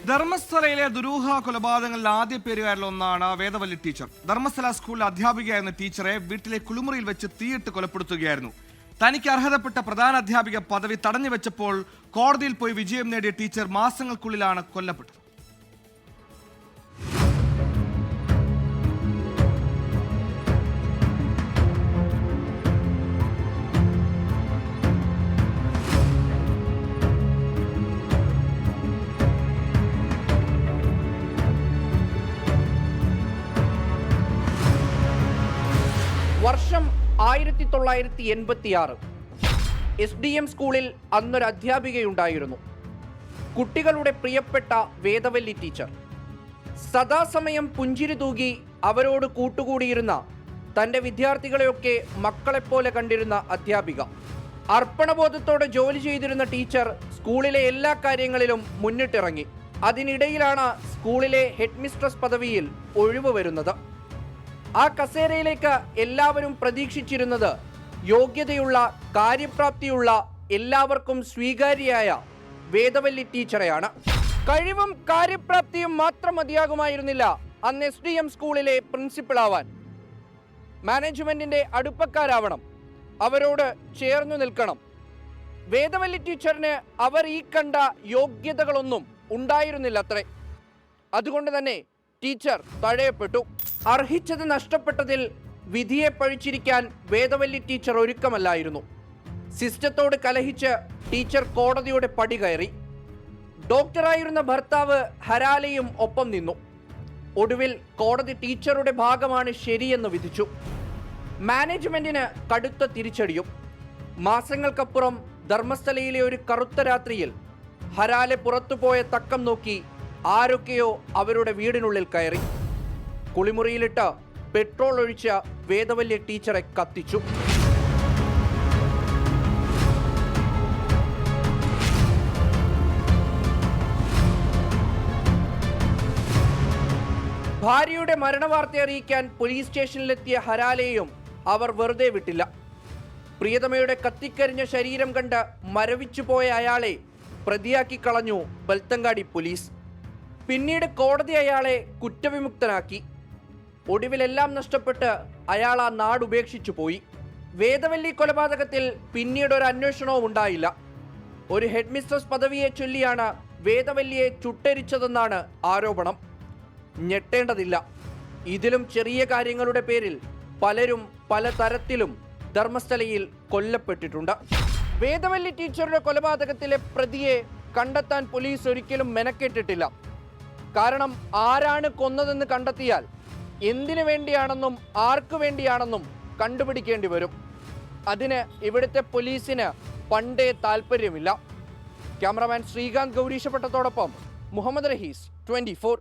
ധർമ്മസ്ഥലയിലെ ദുരൂഹ കൊലപാതകങ്ങളിൽ ആദ്യ പേരുകാരിൽ ഒന്നാണ് വേദവല്ലി ടീച്ചർ. ധർമ്മസ്ഥല സ്കൂളിൽ അധ്യാപികയായിരുന്ന ടീച്ചറെ വീട്ടിലെ കുളിമുറിയിൽ വെച്ച് തീയിട്ട് കൊലപ്പെടുത്തുകയായിരുന്നു. തനിക്ക് അർഹതപ്പെട്ട പ്രധാന അധ്യാപിക പദവി തടഞ്ഞു വെച്ചപ്പോൾ കോടതിയിൽ പോയി വിജയം നേടിയ ടീച്ചർ മാസങ്ങൾക്കുള്ളിലാണ് കൊല്ലപ്പെട്ടത്. വർഷം 1986. SDM സ്കൂളിൽ അന്നൊരു അധ്യാപികയുണ്ടായിരുന്നു. കുട്ടികളുടെ പ്രിയപ്പെട്ട വേദവല്ലി ടീച്ചർ. സദാസമയം പുഞ്ചിരി തൂകി അവരോട് കൂട്ടുകൂടിയിരുന്ന തൻ്റെ വിദ്യാർത്ഥികളെയൊക്കെ മക്കളെപ്പോലെ കണ്ടിരുന്ന അധ്യാപിക. അർപ്പണബോധത്തോടെ ജോലി ചെയ്തിരുന്ന ടീച്ചർ സ്കൂളിലെ എല്ലാ കാര്യങ്ങളിലും മുന്നിട്ടിറങ്ങി. അതിനിടയിലാണ് സ്കൂളിലെ ഹെഡ് മിസ്ട്രസ് പദവിയിൽ ഒഴിവ് വരുന്നത്. ആ കസേരയിലേക്ക് എല്ലാവരും പ്രതീക്ഷിച്ചിരുന്നത് യോഗ്യതയുള്ള, കാര്യപ്രാപ്തിയുള്ള, എല്ലാവർക്കും സ്വീകാര്യയായ വേദവല്ലി ടീച്ചറെയാണ്. കഴിവും കാര്യപ്രാപ്തിയും മാത്രം മതിയാകുമായിരുന്നില്ല അന്ന് SDM സ്കൂളിലെ പ്രിൻസിപ്പളാവാൻ. മാനേജ്മെന്റിന്റെ അടുപ്പക്കാരാവണം, അവരോട് ചേർന്നു നിൽക്കണം. വേദവല്ലി ടീച്ചറിന് അവർ ഈ കണ്ട യോഗ്യതകളൊന്നും ഉണ്ടായിരുന്നില്ലത്രേ. അതുകൊണ്ട് തന്നെ ടീച്ചർ തഴയപ്പെട്ടു. അർഹിച്ചത് നഷ്ടപ്പെട്ടതിൽ വിധിയെ പഴിച്ചിരിക്കാൻ വേദവല്ലി ടീച്ചർ ഒരുക്കമല്ലായിരുന്നു. സിസ്റ്റത്തോട് കലഹിച്ച് ടീച്ചർ കോടതിയുടെ പടി കയറി. ഡോക്ടറായിരുന്ന ഭർത്താവ് ഹരാലയും ഒപ്പം നിന്നു. ഒടുവിൽ കോടതി ടീച്ചറുടെ ഭാഗമാണ് ശരിയെന്ന് വിധിച്ചു. മാനേജ്മെന്റിന് കടുത്ത തിരിച്ചടിയും. മാസങ്ങൾക്കപ്പുറം ധർമ്മസ്ഥലയിലെ ഒരു കറുത്ത രാത്രിയിൽ ഹരാലെ പുറത്തുപോയ തക്കം നോക്കി ആരൊക്കെയോ അവരുടെ വീടിനുള്ളിൽ കയറി. കുളിമുറിയിലിട്ട് പെട്രോൾ ഒഴിച്ച വേദവല്ലി ടീച്ചറെ കത്തിച്ചു. ഭാര്യയുടെ മരണവാർത്ത അറിയിക്കാൻ പോലീസ് സ്റ്റേഷനിലെത്തിയ ഹരാലെയും അവർ വെറുതെ വിട്ടില്ല. പ്രിയതമയുടെ കത്തിക്കരിഞ്ഞ ശരീരം കണ്ട് മരവിച്ചു പോയ അയാളെ പ്രതിയാക്കി കളഞ്ഞു ബൽത്തങ്കാടി പോലീസ്. പിന്നീട് കോടതി അയാളെ കുറ്റവിമുക്തനാക്കി. ഒടുവിലെല്ലാം നഷ്ടപ്പെട്ട് അയാൾ ആ നാടുപേക്ഷിച്ചു പോയി. വേദവല്ലി കൊലപാതകത്തിൽ പിന്നീട് ഒരു അന്വേഷണവും ഉണ്ടായില്ല. ഒരു ഹെഡ് മിസ്ട്രസ് പദവിയെ ചൊല്ലിയാണ് വേദവല്ലിയെ ചുട്ടരിച്ചതെന്നാണ് ആരോപണം. ഞെട്ടേണ്ടതില്ല, ഇതിലും ചെറിയ കാര്യങ്ങളുടെ പേരിൽ പലരും പല തരത്തിലും ധർമ്മസ്ഥലയിൽ കൊല്ലപ്പെട്ടിട്ടുണ്ട്. വേദവല്ലി ടീച്ചറുടെ കൊലപാതകത്തിലെ പ്രതിയെ കണ്ടെത്താൻ പോലീസ് ഒരിക്കലും മെനക്കെട്ടിട്ടില്ല. കാരണം ആരാണ് കൊന്നതെന്ന് കണ്ടെത്തിയാൽ എന്തിനു വേണ്ടിയാണെന്നും ആർക്കു വേണ്ടിയാണെന്നും കണ്ടുപിടിക്കേണ്ടി വരും. അതിന് ഇവിടുത്തെ പോലീസിന് പണ്ടേ താല്പര്യമില്ല. ക്യാമറമാൻ ശ്രീകാന്ത് ഗൗരീശപ്പെട്ടത്തോടൊപ്പം മുഹമ്മദ് റഹീസ്, 24.